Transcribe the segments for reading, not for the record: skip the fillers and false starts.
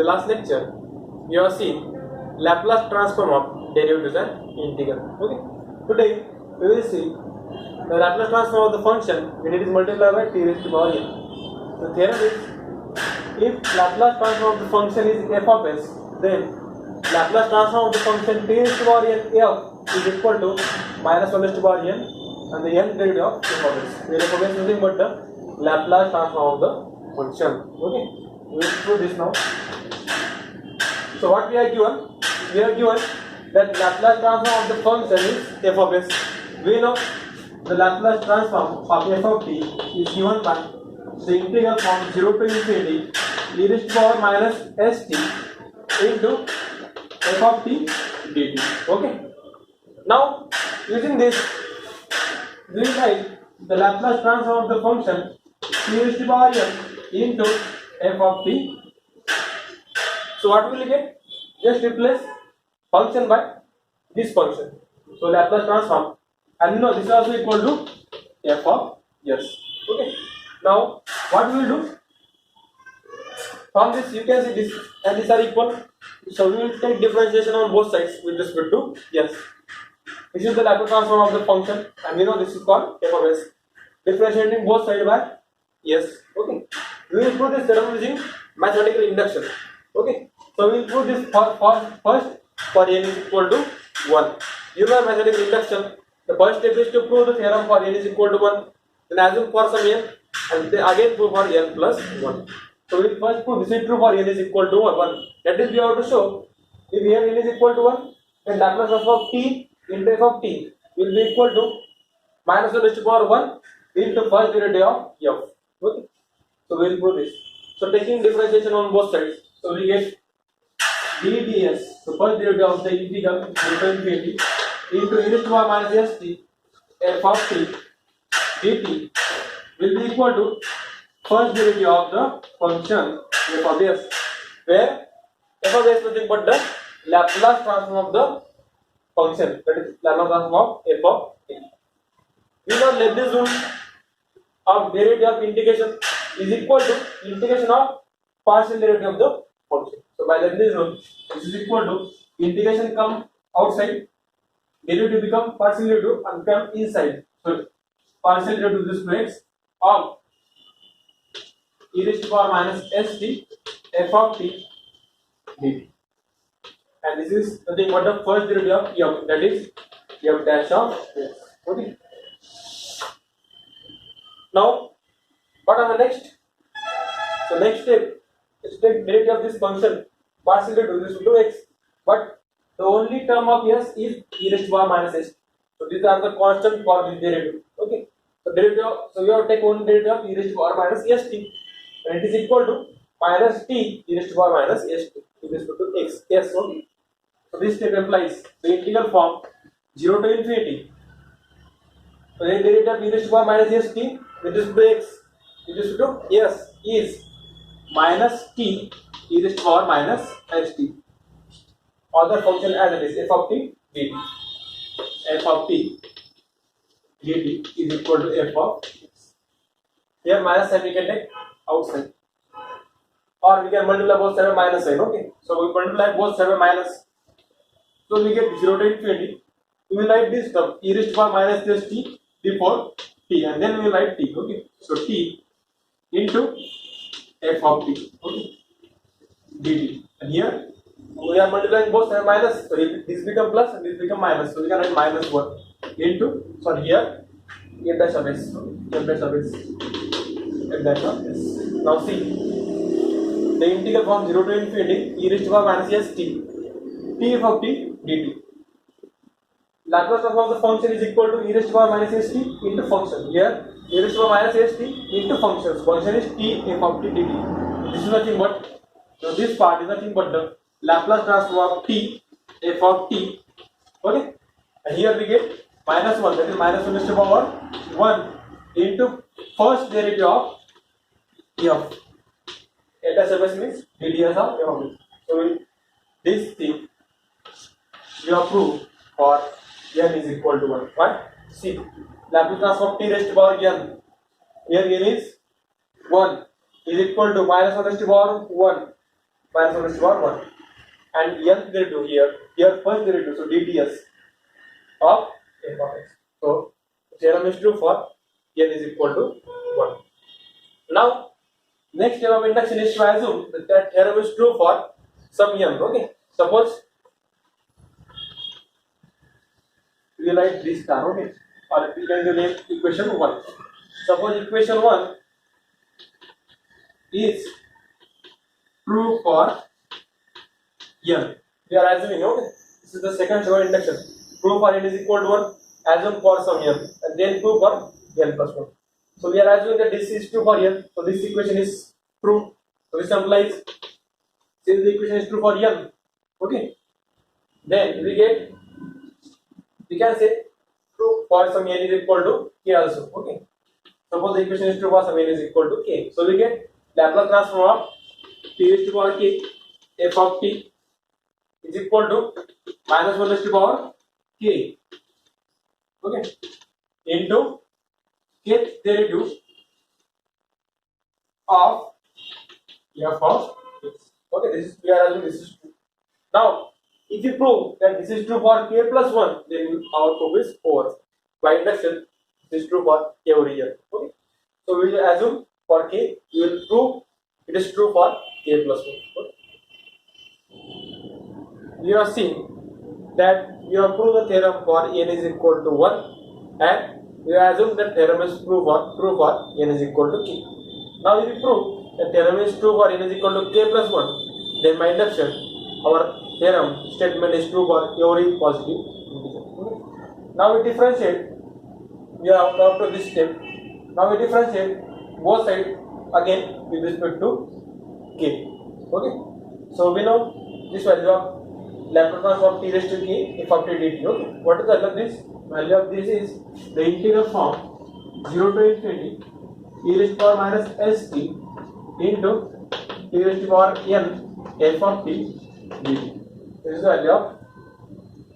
the last lecture, we have seen Laplace transform of derivatives and integral. Okay. Today we will see the Laplace transform of the function when it is multiplied by t raised to power n. The theorem is, if Laplace transform of the function is f of s, then Laplace transform of the function t raised to power n f is equal to minus 1 raised to power n and the n derivative of f of s. Where f of s is nothing but the Laplace transform of the function. Okay, we will do this now. So what we are given? We are given that Laplace transform of the function is f of s. We know the Laplace transform of f of t is given by the integral from 0 to infinity e raised to power minus st into f of t dt. Okay. Now using this, we will write the Laplace transform of the function e raised to power n into f of t. So what will we get? Just replace function by this function. So Laplace transform, and you know this is also equal to f of s. Okay. Now what we will do? From this you can see this and this are equal. So we will take differentiation on both sides with respect to s. This is the Laplace transform of the function, and we know this is called f of s. Differentiating both sides by s. Okay. We will prove this theorem using mathematical induction. Okay. So we will prove this first for n is equal to 1. You know mathematical induction. The first step is to prove the theorem for n is equal to 1. Then assume for some n, and then again prove for n plus 1. So we will first prove this is true for n is equal to 1. That is, we have to show if here n is equal to 1, then Laplace of t into f of t will be equal to minus 1 raised to power 1 into first derivative of f. Okay. So we will prove this. So taking differentiation on both sides, so we get dds, so first derivative of the integral infinity into e raised to power minus st f of t dt will be equal to first derivative of the function f of s, where f of s is nothing but the Laplace transform of the function, that is Laplace transform of f of t. We know Leibniz rule of derivative of integration is equal to integration of partial derivative of the function. So by Leibniz rule, this is equal to integration come outside, derivative become partial derivative and come inside. So partial derivative this makes of e raised to power minus st f of t dt, and this is nothing but the first derivative of f, that is f dash of s. Okay. Now what are the next? So next step is to take derivative of this function partial derivative this will to x, but the only term of s is e raised to power minus st. So these are the constant for this derivative. Okay. So derivative of, so we have to take only derivative of e raised to power minus st, and it is equal to minus t e raised to power minus st with respect to x. Yes. Okay. So this step implies the integral from 0 to infinity. So the derivative of e raised to power minus st with respect to x with respect to s is minus t e raised to power minus st. Other function as it is f of t dt. F of t dt is equal to f of x. Here minus sign we can take outside, or we can multiply both sides by minus sign. Okay. So we multiply both sides by minus. So we get 0 to infinity. We will write this term e raised to power minus st before t, and then we will write t. Okay. So t into f of t. Okay. dt, and here we are multiplying both sides minus. So this become plus and this become minus. So we can write minus 1 into, sorry, here f dash of s. F dash of s. F dash of s. Now see the integral from 0 to infinity e raised to power minus st t f of t dt. Laplace transform of the function is equal to e raised to power minus st into function. Here e raised to power minus st into functions. Function is t f of t dt. This is nothing but, so this part is nothing but the Laplace transform of t f of t. Okay. And here we get minus 1, that is minus 1 raised to power 1 into first derivative of f. Eta surface means dds of f of t. So this thing we have proved for n is equal to 1. What? See, Laplace transform of t raised to power n. Here n is 1 is equal to minus 1 raised to power 1 minus 1 raised to power 1. And nth derivative here first derivative, so dts of f of x. So theorem is true for n is equal to 1. Now next step of induction is to assume that theorem is true for some n. Okay, suppose we write this star. Okay, or we can name equation 1. Suppose equation 1 is true for n. We are assuming, okay, this is the second step of induction. Prove for n is equal to 1, assume for some n, and then prove for n plus 1. So we are assuming that this is true for n, so this equation is true. So this implies since the equation is true for n, okay, then we can say true for some n is equal to k also, okay. Suppose the equation is true for some n is equal to k, so we get Laplace transform of t raised to power k f of t is equal to minus 1 raised to power k, okay, into kth derivative of f of x. Okay, this is we are assuming this is true. Now, if you prove that this is true for k plus 1, then our proof is over. By induction, this is true for every n. Okay, so we will assume for k, we will prove it is true for k plus 1. Okay. You have seen that you have proved the theorem for n is equal to 1, and we assume that theorem is true for n is equal to k. Now if we prove that theorem is true for n is equal to k plus 1, then by induction our theorem statement is true for every positive integer. Okay. Now we differentiate. We are up to this step. Now we differentiate both sides again with respect to k. Okay. So we know this value of Laplace transform of t raised to k f of t dt. Okay. What is the value of this? Value of this is the integral form 0 to infinity e raised to power minus st into t raised to power n f of t dt. This is the value of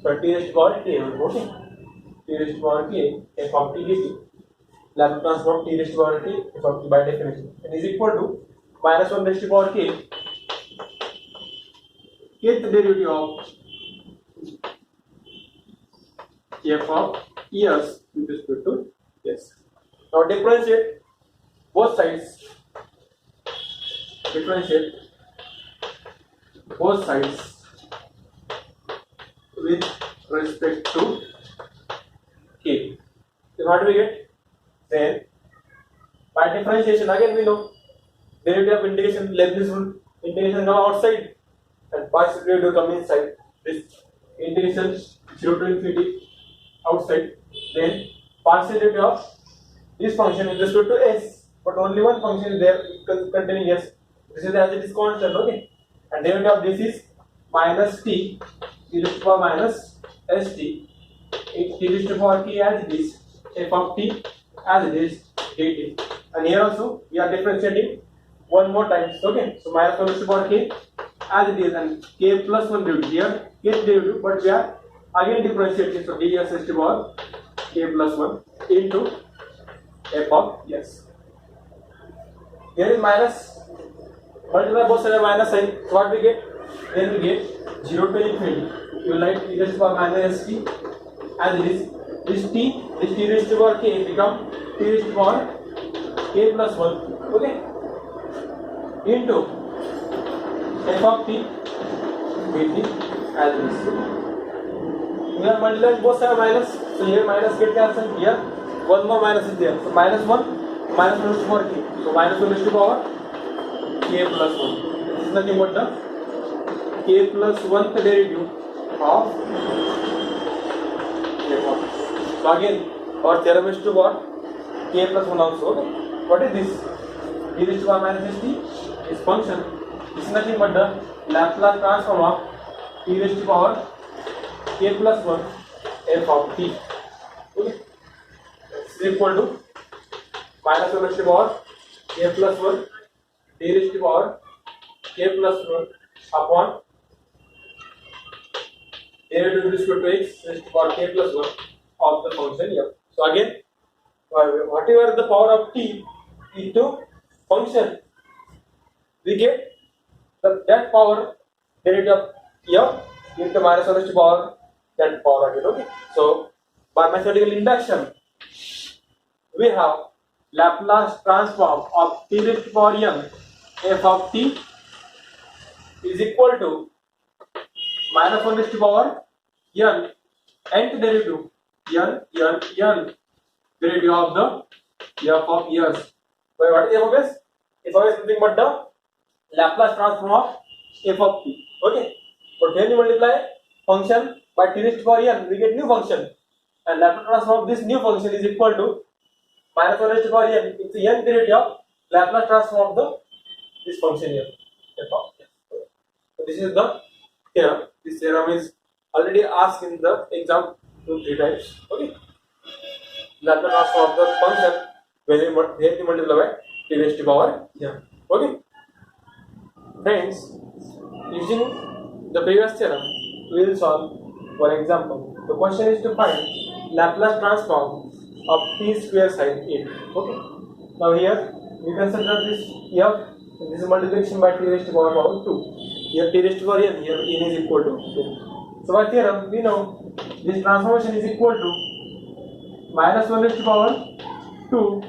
t raised to power k. Okay. T raised to power k f of t dt. Laplace transform of t raised to power t f of t by definition, and is equal to minus 1 raised to power k kth derivative of f of s with respect to s. Now differentiate both sides. Differentiate both sides with respect to k. So what do we get? Then by differentiation again we know derivative of integration Leibniz rule. Integration come outside and partial derivative come inside. This integration 0 to infinity outside. Then partial derivative of this function with respect to s, but only one function is there containing s. This is as it is constant, okay. And derivative of this is minus t raised to power minus st t raised to power k as it is f of t as it is dt. And here also we are differentiating one more time. Okay, so minus 1 raised to power k as it is, and k plus 1 derivative here k derivative, but we are again differentiating, so ds raised to power k plus 1 into f of s. Here is minus, multiply both sides minus sign. So what we get? Then we get 0 to infinity. You write t raised to power minus st as it is. This t raised to power k become t raised to power k plus 1. Okay. Into f of t dt as it is. We are multiplying both sides minus. So here minus get cancelled. Here one more minus is there. So minus 1 raised to power k. So minus 1 raised to power k plus 1. This is nothing but the k plus 1th derivative of f of x. So again our theorem is to what? K plus 1 also. Okay. What is this? T raised to power minus st is function. This is nothing but the Laplace transform of t raised to power k plus 1 f of t. Okay. This is equal to minus 1 raised to power k plus 1 t raised to power k plus 1 upon derivative with respect to x raised to power k plus 1 of the function f. So again, whatever the power of t into function, we get that power derivative of f into minus 1 raised to power that power again. Okay, so by mathematical induction we have Laplace transform of t raised to power n f of t is equal to minus 1 raised to power n nth derivative n derivative of the f of s. But what is f of s? F of s is nothing but the Laplace transform of f of t. Okay. But when you multiply function by t raised to power n, we get new function, and Laplace transform of this new function is equal to minus 1 raised to power n. It's the n derivative of Laplace transform of the this function here. F of s. So this is the theorem. This theorem is already asked in the exam 2-3 times. Okay. Laplace transform of the function when you multiply by t raised to power n. Okay. Friends, using the previous theorem, we will solve. For example, the question is to find Laplace transform of t square sin 8. Okay. Now here we consider this f. This is multiplication by t raised to power 2. Here t raised to power n. Here n is equal to 2. So by theorem we know this transformation is equal to minus 1 raised to power 2.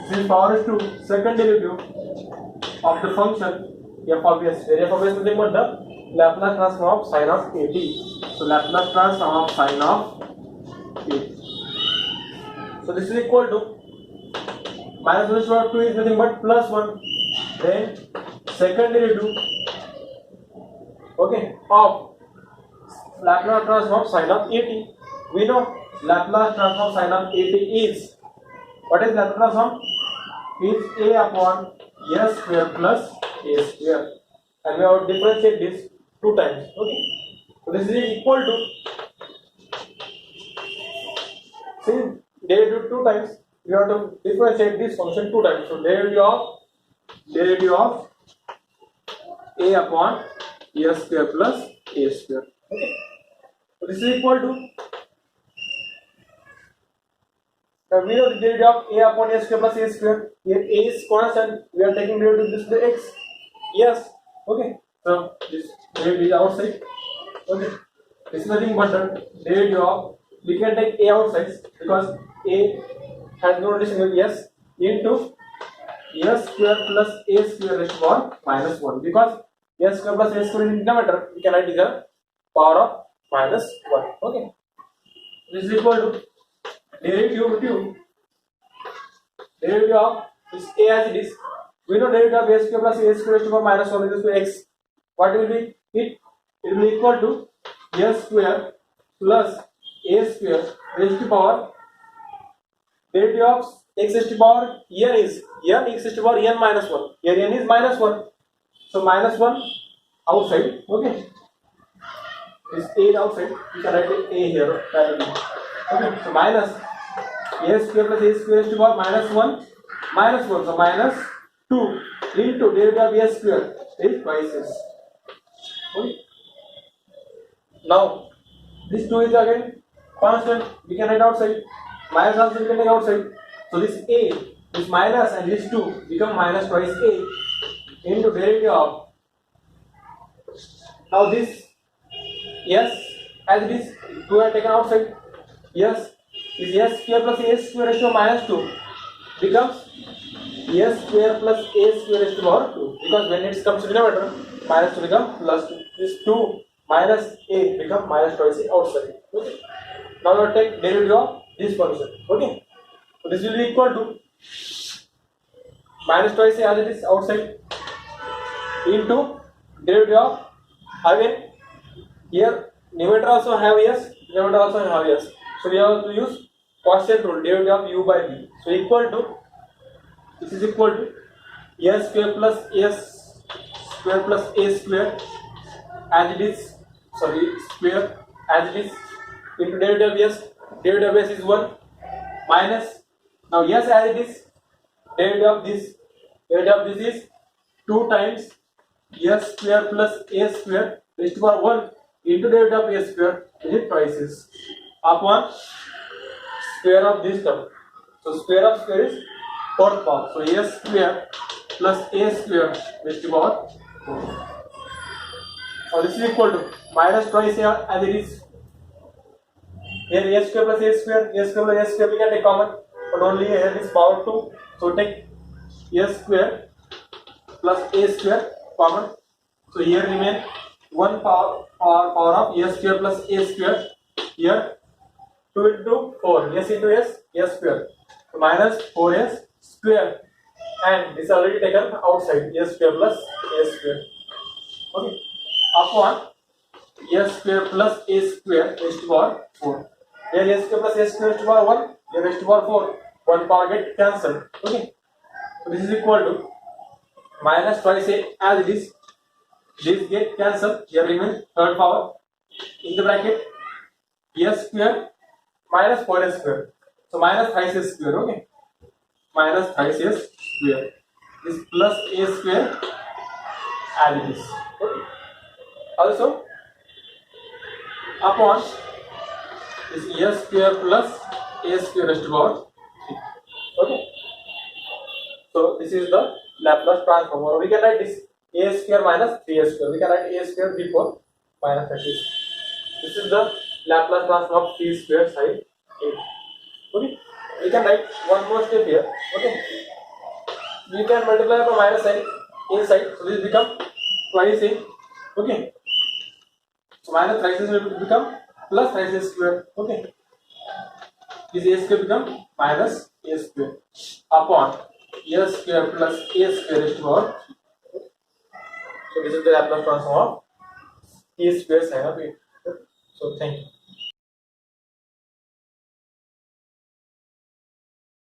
Since power is 2, second derivative of the function f of s. Where f of s is nothing but the Laplace transform of sin of 80. So Laplace transform of sin of 80. So this is equal to minus 1 raised to power 2 is nothing but plus 1. Then second derivative, okay, of Laplace transform of sin of 80. We know Laplace transform of sin of 80 is, what is Laplace transform? Is a upon s square plus a square, and we have to differentiate this 2 times. Okay, so this is equal to, since derivative 2 times, we have to differentiate this function 2 times. So derivative of a upon s square plus a square. Okay, so this is equal to, now we know the derivative of a upon s square plus a square. Here a is constant, we are taking derivative of this to x. Yes. Okay, so this derivative is outside. Okay, this is nothing but the derivative of, we can take a outside because a has no relation with s into s square plus a square raised to power minus 1, because s square plus a square is in denominator, we can write it as power of minus 1. Okay, this is equal to derivative of this a as it is. We know derivative of a square plus a square raised to power minus 1 is equal to x. What will be it? It will be equal to s square plus a square raised to power derivative of x raised to power n is n x raised to power n minus 1. Here n is minus 1. So minus 1 outside. Okay, this a is outside. We can write a here parallel. Okay, so minus a square plus a square raised to power minus 1 minus 1. So minus 2 into derivative of a square is twice s. Okay. Now this 2 is again constant, we can write outside. Minus also we can take outside. So this a, this minus and this 2 become minus twice a into derivative of, now this s as it is, 2 are taken outside. Yes, this s square plus a square raised to power minus 2 becomes s square plus a square raised to power 2, because when it comes to denominator, minus 2 become plus 2. This 2 minus a become minus twice a outside. Okay. Now we will take derivative of this function. Okay, so this will be equal to minus twice a as it is outside into derivative of, again here numerator also have s, denominator also have s, so we have to use quotient rule, derivative of u by v. So equal to, this is equal to s square plus a square as it is, square as it is, into derivative of s. Derivative of s is 1 minus, now s as it is, derivative of this is 2 times s square plus a square raised to power 1 into derivative of a square, is it twice s, upon square of this term. So square of square is fourth power. So a square plus a square raised to power So this is equal to minus twice here as it is. Here a square plus a square, a square plus a square we can take common, but only here is power 2. So take a square plus a square common. So here remain one power of a square plus a square. Here 2 into 4, s into s, s square. So minus 4s square, and this is already taken outside, s square plus a square. Okay, upon s square plus a square raised to power 4. Here s square plus a square raised to power 1, here raised to power 4. One power get cancelled. Okay, so this is equal to minus twice a as it is. This get cancelled. Here remain third power in the bracket s square minus 4s square. So minus thrice a square. Okay, minus thrice a square. This plus a square as it is. Okay. Also upon is s square plus a square raised to power 3. Okay. So this is the Laplace transform. Or we can write this a square minus 3a square. We can write a square before minus 3. This is the Laplace transform of t square side a. Okay. We can write one more step here. Okay. We can multiply by minus sign inside. So this become twice a. Okay. So minus thrice will become plus thrice a square. Okay. This a square become minus a square upon a square plus a square raised to power 3. So this is the Laplace transform of t square sine of a. So thank you.